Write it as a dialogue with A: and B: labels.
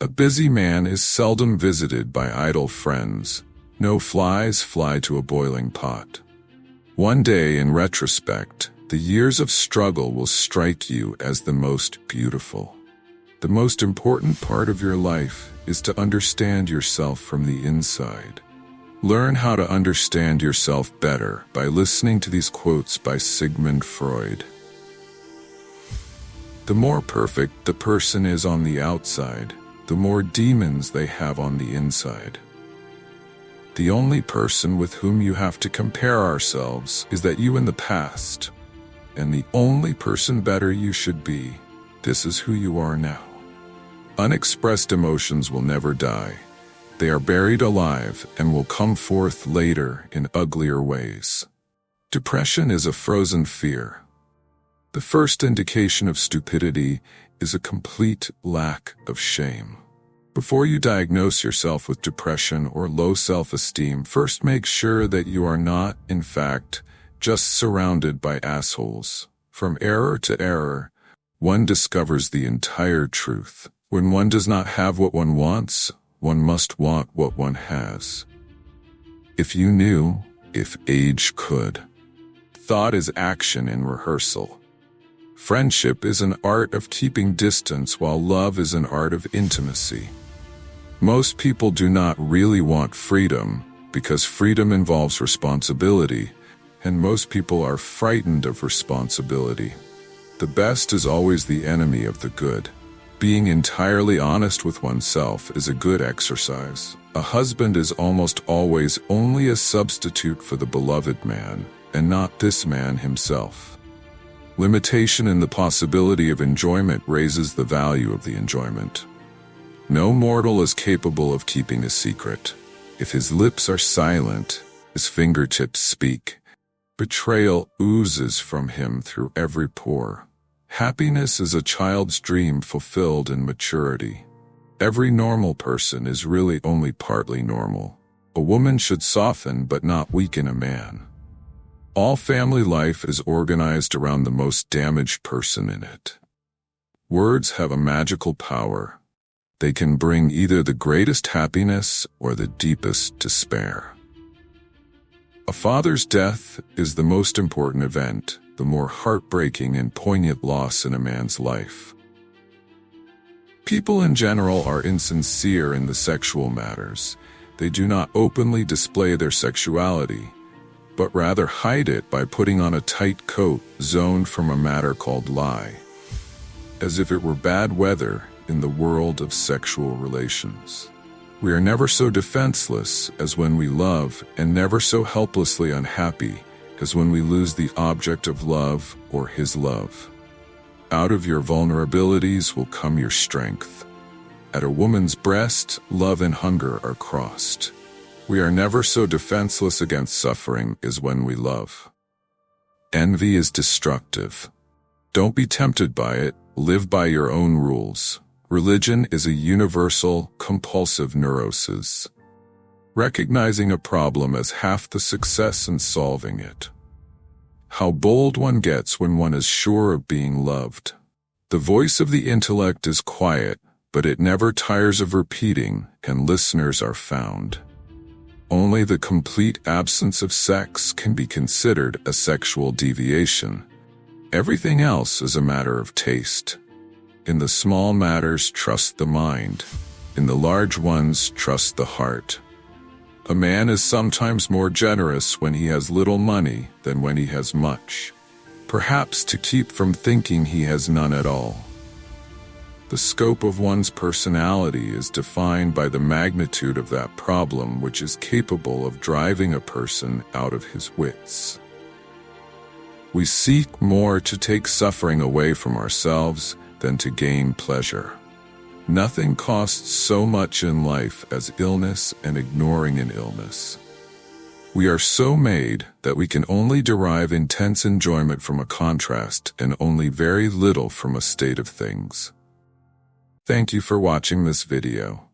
A: A busy man is seldom visited by idle friends. No flies fly to a boiling pot. One day, in retrospect, the years of struggle will strike you as the most beautiful. The most important part of your life is to understand yourself from the inside. Learn how to understand yourself better by listening to these quotes by Sigmund Freud. The more perfect the person is on the outside, the more demons they have on the inside. The only person with whom you have to compare ourselves is that you in the past, and the only person better you should be. This is who you are now. Unexpressed emotions will never die. They are buried alive and will come forth later in uglier ways. Depression is a frozen fear. The first indication of stupidity is a complete lack of shame. Before you diagnose yourself with depression or low self-esteem, first make sure that you are not, in fact, just surrounded by assholes. From error to error, one discovers the entire truth. When one does not have what one wants, one must want what one has. If you knew, if age could. Thought is action in rehearsal. Friendship is an art of keeping distance, while love is an art of intimacy. Most people do not really want freedom, because freedom involves responsibility, and most people are frightened of responsibility. The best is always the enemy of the good. Being entirely honest with oneself is a good exercise. A husband is almost always only a substitute for the beloved man, and not this man himself. Limitation in the possibility of enjoyment raises the value of the enjoyment. No mortal is capable of keeping a secret. If his lips are silent, his fingertips speak. Betrayal oozes from him through every pore. Happiness is a child's dream fulfilled in maturity. Every normal person is really only partly normal. A woman should soften but not weaken a man. All family life is organized around the most damaged person in it. Words have a magical power. They can bring either the greatest happiness or the deepest despair. A father's death is the most important event, the more heartbreaking and poignant loss in a man's life. People in general are insincere in the sexual matters. They do not openly display their sexuality, but rather hide it by putting on a tight coat zoned from a matter called lie, as if it were bad weather in the world of sexual relations. We are never so defenseless as when we love, and never so helplessly unhappy as when we lose the object of love or his love. Out of your vulnerabilities will come your strength. At a woman's breast, love and hunger are crossed. We are never so defenseless against suffering as when we love. Envy is destructive. Don't be tempted by it. Live by your own rules. Religion is a universal, compulsive neurosis. Recognizing a problem as half the success in solving it. How bold one gets when one is sure of being loved. The voice of the intellect is quiet, but it never tires of repeating, and listeners are found. Only the complete absence of sex can be considered a sexual deviation. Everything else is a matter of taste. In the small matters, trust the mind. In the large ones, trust the heart. A man is sometimes more generous when he has little money than when he has much, perhaps to keep from thinking he has none at all. The scope of one's personality is defined by the magnitude of that problem which is capable of driving a person out of his wits. We seek more to take suffering away from ourselves than to gain pleasure. Nothing costs so much in life as illness and ignoring an illness. We are so made that we can only derive intense enjoyment from a contrast and only very little from a state of things. Thank you for watching this video.